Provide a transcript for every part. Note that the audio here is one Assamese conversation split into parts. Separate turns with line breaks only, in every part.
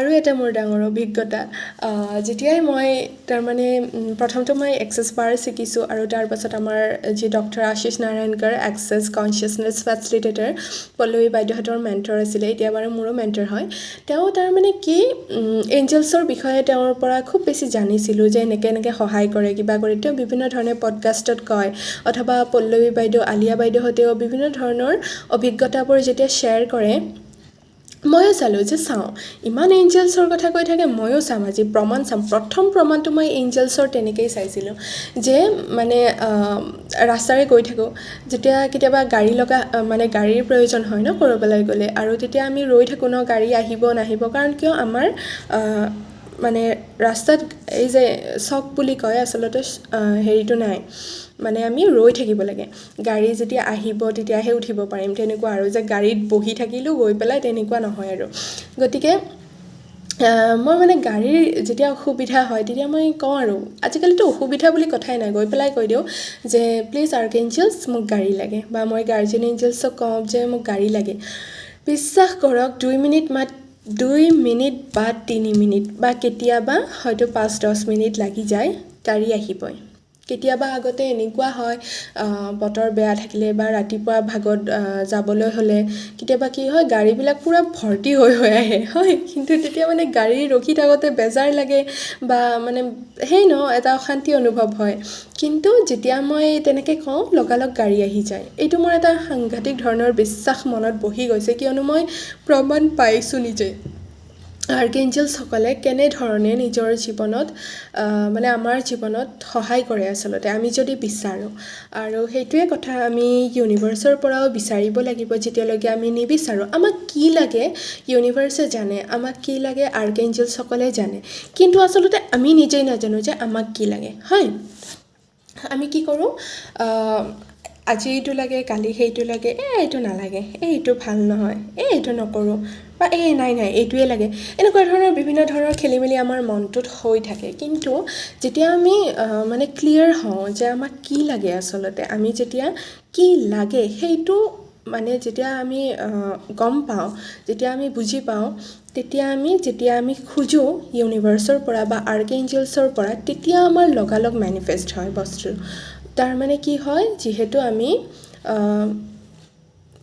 আৰু এটা মোৰ ডাঙৰ অভিজ্ঞতা যেতিয়াই মই তাৰমানে প্ৰথমটো মই এক্সেছ বাৰ শিকিছোঁ আৰু তাৰপাছত আমাৰ যি ডক্টৰ আশিষ নাৰায়ণকাৰ এক্সেছ কনচিয়াছনেছ ফেচিলিটেটৰ পল্লৱী বাইদেউহঁতৰ মেণ্টৰ আছিলে এতিয়া বাৰু মোৰো মেণ্টৰ হয় তেওঁ তাৰমানে কি এঞ্জেলছৰ বিষয়ে তেওঁৰ পৰা খুব বেছি জানিছিলোঁ যে এনেকৈ সহায় কৰে কিবা কৰে তেওঁ বিভিন্ন ধৰণে পডকাষ্টত কয় অথবা পল্লৱী বাইদেউ আলিয়া বাইদেউহঁতেও বিভিন্ন ধৰণৰ অভিজ্ঞতাবোৰ যেতিয়া শ্বেয়াৰ কৰে ময়ো চালোঁ যে চাওঁ ইমান এঞ্জেলছৰ কথা কৈ থাকে ময়ো চাম আজি প্ৰমাণ চাম প্ৰথম প্ৰমাণটো মই এঞ্জেলছৰ তেনেকৈয়ে চাইছিলোঁ যে মানে ৰাস্তাৰে গৈ থাকোঁ যেতিয়া কেতিয়াবা গাড়ী মানে গাড়ীৰ প্ৰয়োজন হয় ন ক'ৰবালৈ গ'লে আৰু তেতিয়া আমি ৰৈ থাকোঁ ন গাড়ী আহিব নাহিব কাৰণ কিয় আমাৰ মানে ৰাস্তাত এই যে চক বুলি কয় আচলতে হেৰিটো নাই মানে আমি ৰৈ থাকিব লাগে গাড়ী যেতিয়া আহিব তেতিয়াহে উঠিব পাৰিম তেনেকুৱা আৰু যে গাড়ীত বহি থাকিলোঁ গৈ পেলাই তেনেকুৱা নহয় আৰু গতিকে মই মানে গাড়ীৰ যেতিয়া অসুবিধা হয় তেতিয়া মই কওঁ আৰু আজিকালিতো অসুবিধা বুলি কথাই নাই গৈ পেলাই কৈ দিওঁ যে প্লিজ আৰ্কএঞ্জেলছ মোক গাড়ী লাগে বা মই গাৰ্জিয়ান এঞ্জেলছক কওঁ যে মোক গাড়ী লাগে বিশ্বাস কৰক 2 মিনিট বা 3 মিনিট বা কেতিয়াবা হয়তো 5-10 মিনিট লাগি যায় গাড়ী আহিবই কেতিয়াবা আগতে এনেকুৱা হয় বতৰ বেয়া থাকিলে বা ৰাতিপুৱা ভাগত যাবলৈ হ'লে কেতিয়াবা কি হয় গাড়ীবিলাক পুৰা ভৰ্তি হৈ আহে হয় কিন্তু তেতিয়া মানে গাড়ী ৰখি থাকোঁতে বেজাৰ লাগে বা মানে এটা অশান্তি অনুভৱ হয় কিন্তু যেতিয়া মই তেনেকৈ কওঁ লগালগ গাড়ী আহি যায় এইটো মোৰ এটা সাংঘাতিক ধৰণৰ বিশ্বাস মনত বহি গৈছে কিয়নো মই প্ৰমাণ পাইছোঁ নিজে আৰ্কএঞ্জেলছসকলে কেনেধৰণে নিজৰ জীৱনত মানে আমাৰ জীৱনত সহায় কৰে আচলতে আমি যদি বিচাৰোঁ আৰু সেইটোৱে কথা আমি ইউনিভাৰ্ছৰ পৰাও বিচাৰিব লাগিব যেতিয়ালৈকে আমি নিবিচাৰোঁ আমাক কি লাগে ইউনিভাৰ্ছে জানে আমাক কি লাগে আৰ্কএঞ্জেলছসকলে জানে কিন্তু আচলতে আমি নিজেই নাজানো যে আমাক কি লাগে হয় আমি কি কৰোঁ আজি এইটো লাগে কালি সেইটো লাগে এইটো নালাগে এইটো ভাল নহয় এইটো নকৰোঁ বা নাই এইটোৱে লাগে এনেকুৱা ধৰণৰ বিভিন্ন ধৰণৰ খেলিমেলি আমাৰ মনটোত হৈ থাকে কিন্তু যেতিয়া আমি মানে ক্লিয়াৰ হওঁ যে আমাক কি লাগে আচলতে আমি যেতিয়া কি লাগে সেইটো মানে যেতিয়া আমি গম পাওঁ যেতিয়া আমি বুজি পাওঁ তেতিয়া যেতিয়া আমি খোজোঁ ইউনিভাৰ্ছৰ পৰা বা আৰ্কএঞ্জেলছৰ পৰা তেতিয়া আমাৰ লগালগ মেনিফেষ্ট হয় বস্তু তাৰ মানে কি হয় যিহেতু আমি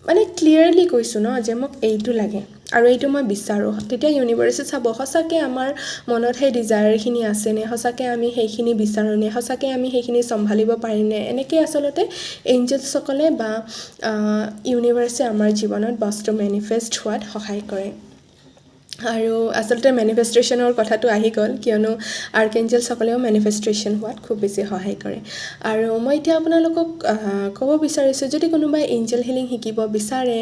মানে ক্লিয়াৰলি কৈছোঁ ন যে মোক এইটো লাগে আৰু এইটো মই বিচাৰোঁ তেতিয়া ইউনিভাৰ্ছে চাব সঁচাকৈ আমাৰ মনত সেই ডিজায়াৰখিনি আছেনে সঁচাকৈ আমি সেইখিনি বিচাৰোঁনে সঁচাকৈ আমি সেইখিনি চম্ভালিব পাৰিমনে এনেকৈ আচলতে এঞ্জেলছসকলে বা ইউনিভাৰ্ছে আমাৰ জীৱনত বস্তু মেনিফেষ্ট হোৱাত সহায় কৰে আৰু আচলতে মেনিফেষ্টেশ্যনৰ কথাটো আহি গ'ল কিয়নো আৰ্কএঞ্জেলছসকলেও মেনিফেষ্টেশ্যন হোৱাত খুব বেছি সহায় কৰে আৰু মই এতিয়া আপোনালোকক ক'ব বিচাৰিছোঁ যদি কোনোবাই এঞ্জেল হিলিং শিকিব বিচাৰে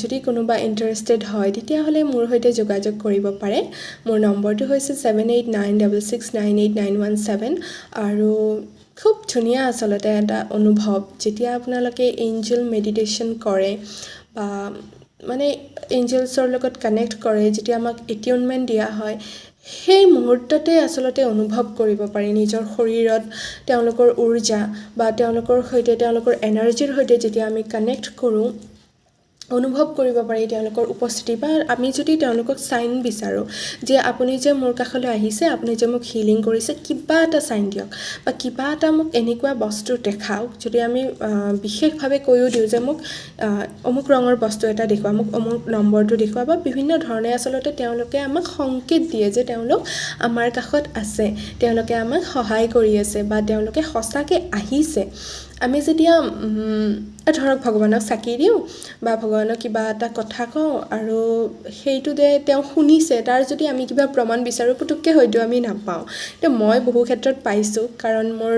যদি কোনোবা ইণ্টাৰেষ্টেড হয় তেতিয়াহ'লে মোৰ সৈতে যোগাযোগ কৰিব পাৰে মোৰ নম্বৰটো হৈছে 7896698917 আৰু খুব ধুনীয়া আচলতে এটা অনুভৱ যেতিয়া আপোনালোকে এঞ্জেল মেডিটেশ্যন কৰে বা মানে এঞ্জেলছৰ লগত কানেক্ট কৰে যেতিয়া আমাক এটিউনমেণ্ট দিয়া হয় সেই মুহূৰ্ততে আচলতে অনুভৱ কৰিব পাৰি নিজৰ শৰীৰত তেওঁলোকৰ ঊৰ্জা বা তেওঁলোকৰ সৈতে তেওঁলোকৰ এনাৰ্জিৰ সৈতে যেতিয়া আমি কানেক্ট কৰোঁ অনুভৱ কৰিব পাৰি তেওঁলোকৰ উপস্থিতি বা আমি যদি তেওঁলোকক চাইন বিচাৰোঁ যে আপুনি যে মোৰ কাষলৈ আহিছে আপুনি যে মোক হিলিং কৰিছে কিবা এটা চাইন দিয়ক বা কিবা এটা মোক এনেকুৱা বস্তু দেখাওক যদি আমি বিশেষভাৱে কৈও দিওঁ যে মোক অমুক ৰঙৰ বস্তু এটা দেখুওৱা মোক অমুক নম্বৰটো দেখুওৱা বা বিভিন্ন ধৰণে আচলতে তেওঁলোকে আমাক সংকেত দিয়ে যে তেওঁলোক আমাৰ কাষত আছে তেওঁলোকে আমাক সহায় কৰি আছে বা তেওঁলোকে সঁচাকৈ আহিছে আমি যেতিয়া ধৰক ভগৱানক চাকি দিওঁ বা ভগৱানক কিবা এটা কথা কওঁ আৰু সেইটো যে তেওঁ শুনিছে তাৰ যদি আমি কিবা প্ৰমাণ বিচাৰোঁ পুতুককৈ হয়তো আমি নাপাওঁ এতিয়া মই বহু ক্ষেত্ৰত পাইছোঁ কাৰণ মোৰ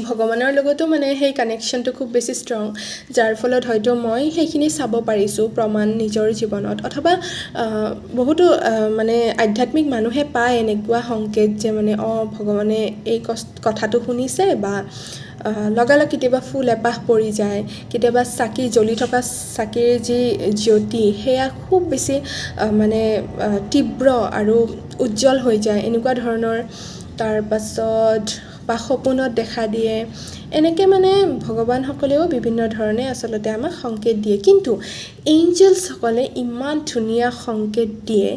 ভগৱানৰ লগতো মানে সেই কানেকশ্যনটো খুব বেছি ষ্ট্ৰং যাৰ ফলত হয়তো মই সেইখিনি চাব পাৰিছোঁ প্ৰমাণ নিজৰ জীৱনত অথবা বহুতো মানে আধ্যাত্মিক মানুহে পায় এনেকুৱা সংকেত যে মানে ভগৱানে এই কথাটো শুনিছে বা লগালগ কেতিয়াবা ফুল এপাহ পৰি যায় কেতিয়াবা চাকি জ্বলি থকা চাকিৰ যি জ্যোতি সেয়া খুব বেছি মানে তীব্ৰ আৰু উজ্জ্বল হৈ যায় এনেকুৱা ধৰণৰ তাৰ পাছত বা সপোনত দেখা দিয়ে এনেকৈ মানে ভগৱানসকলেও বিভিন্ন ধৰণে আচলতে আমাক সংকেত দিয়ে কিন্তু এঞ্জেলছসকলে ইমান ধুনীয়া সংকেত দিয়ে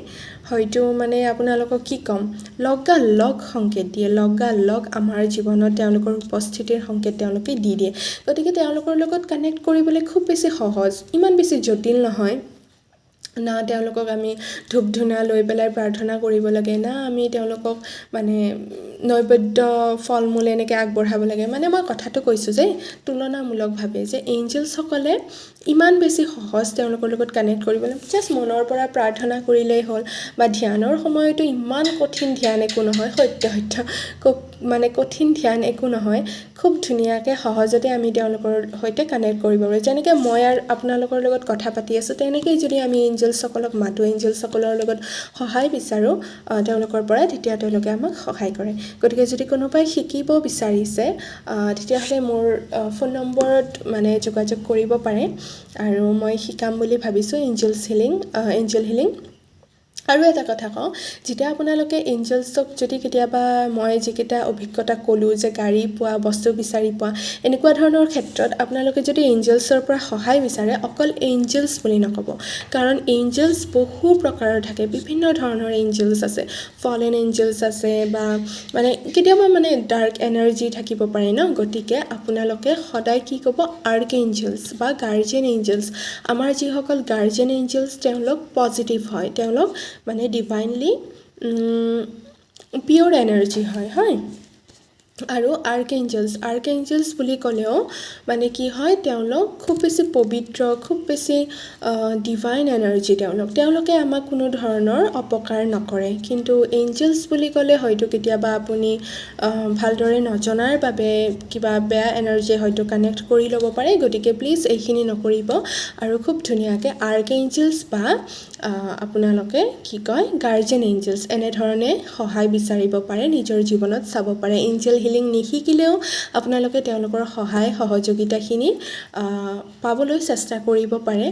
হয়তো মানে আপোনালোকক কি ক'ম লগালগ সংকেত দিয়ে লগালগ আমাৰ জীৱনত তেওঁলোকৰ উপস্থিতিৰ সংকেত তেওঁলোকে দি দিয়ে গতিকে তেওঁলোকৰ লগত কানেক্ট কৰিবলৈ খুব বেছি সহজ ইমান বেছি জটিল নহয় না তেওঁলোকক আমি ধূপ ধূনা লৈ পেলাই প্ৰাৰ্থনা কৰিব লাগে না আমি তেওঁলোকক মানে নৈবেদ্য ফল মূল এনেকৈ আগবঢ়াব লাগে মানে মই কথাটো কৈছোঁ যে তুলনামূলকভাৱে যে এঞ্জেলছসকলে ইমান বেছি সহজ তেওঁলোকৰ লগত কানেক্ট কৰিবলৈ জাষ্ট মনৰ পৰা প্ৰাৰ্থনা কৰিলেই হ'ল বা ধ্যানৰ সময়তো ইমান কঠিন ধ্যান একো নহয় সত্য মানে কঠিন ধ্যান একো নহয় খুব ধুনীয়াকৈ সহজতে আমি তেওঁলোকৰ সৈতে কানেক্ট কৰিব পাৰোঁ যেনেকৈ মই আৰু আপোনালোকৰ লগত কথা পাতি আছোঁ তেনেকেই যদি আমি এঞ্জেলছসকলক মাতোঁ এঞ্জেলছসকলৰ লগত সহায় বিচাৰোঁ তেওঁলোকৰ পৰা তেতিয়া তেওঁলোকে আমাক সহায় কৰে গতিকে যদি কোনোবাই শিকিব বিচাৰিছে তেতিয়াহ'লে মোৰ ফোন নম্বৰত মানে যোগাযোগ কৰিব পাৰে আৰু মই শিকাম বুলি ভাবিছোঁ এঞ্জেল হিলিং আৰু এটা কথা কওঁ যেতিয়া আপোনালোকে এঞ্জেলছক যদি কেতিয়াবা মই যিকেইটা অভিজ্ঞতা ক'লোঁ যে গাড়ী পোৱা বস্তু বিচাৰি পোৱা এনেকুৱা ধৰণৰ ক্ষেত্ৰত আপোনালোকে যদি এঞ্জেলছৰ পৰা সহায় বিচাৰে অকল এঞ্জেলছ বুলি নক'ব কাৰণ এঞ্জেলছ বহু প্ৰকাৰৰ থাকে বিভিন্ন ধৰণৰ এঞ্জেলছ আছে ফলেন এঞ্জেলছ আছে বা মানে কেতিয়াবা মানে ডাৰ্ক এনাৰ্জি থাকিব পাৰে ন গতিকে আপোনালোকে সদায় কি ক'ব আৰ্ক এঞ্জেলছ বা গাৰ্জিয়ান এঞ্জেলছ আমাৰ যিসকল গাৰ্জিয়ান এঞ্জেলছ তেওঁলোক পজিটিভ হয় তেওঁলোক মানে ডিভাইনলি পিয়'ৰ এনাৰ্জি হয় আৰু আৰ্ক এঞ্জেলছ বুলি ক'লেও মানে কি হয় তেওঁলোক খুব বেছি পবিত্ৰ খুব বেছি ডিভাইন এনাৰ্জি তেওঁলোকে আমাক কোনো ধৰণৰ অপকাৰ নকৰে কিন্তু এঞ্জেলছ বুলি ক'লে হয়তো কেতিয়াবা আপুনি ভালদৰে নজনাৰ বাবে কিবা বেয়া এনাৰ্জি হয়তো কানেক্ট কৰি ল'ব পাৰে গতিকে প্লিজ এইখিনি নকৰিব আৰু খুব ধুনীয়াকৈ আৰ্ক এঞ্জেলছ বা আপোনালোকে কি কয় গাৰ্জিয়ান এঞ্জেলছ এনেধৰণে সহায় বিচাৰিব পাৰে নিজৰ জীৱনত চাব পাৰে এঞ্জেল হিলিং নিশিকিলেও আপোনালোকে তেওঁলোকৰ সহায় সহযোগিতাখিনি পাবলৈ চেষ্টা কৰিব পাৰে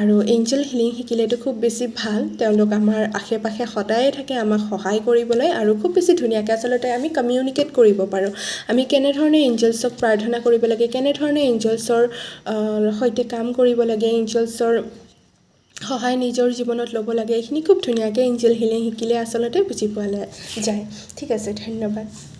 আৰু এঞ্জেল হিলিং শিকিলেতো খুব বেছি ভাল তেওঁলোক আমাৰ আশে পাশে সদায়ে থাকে আমাক সহায় কৰিবলৈ আৰু খুব বেছি ধুনীয়াকৈ আচলতে আমি কমিউনিকেট কৰিব পাৰোঁ আমি কেনেধৰণে এঞ্জেলছক প্ৰাৰ্থনা কৰিব লাগে কেনেধৰণে এঞ্জেলছৰ সৈতে কাম কৰিব লাগে এঞ্জেলছৰ সহায় নিজৰ জীৱনত ল'ব লাগে এইখিনি খুব ধুনীয়াকৈ এঞ্জেল হিলিং শিকিলে আচলতে বুজি পোৱা যায় ঠিক আছে ধন্যবাদ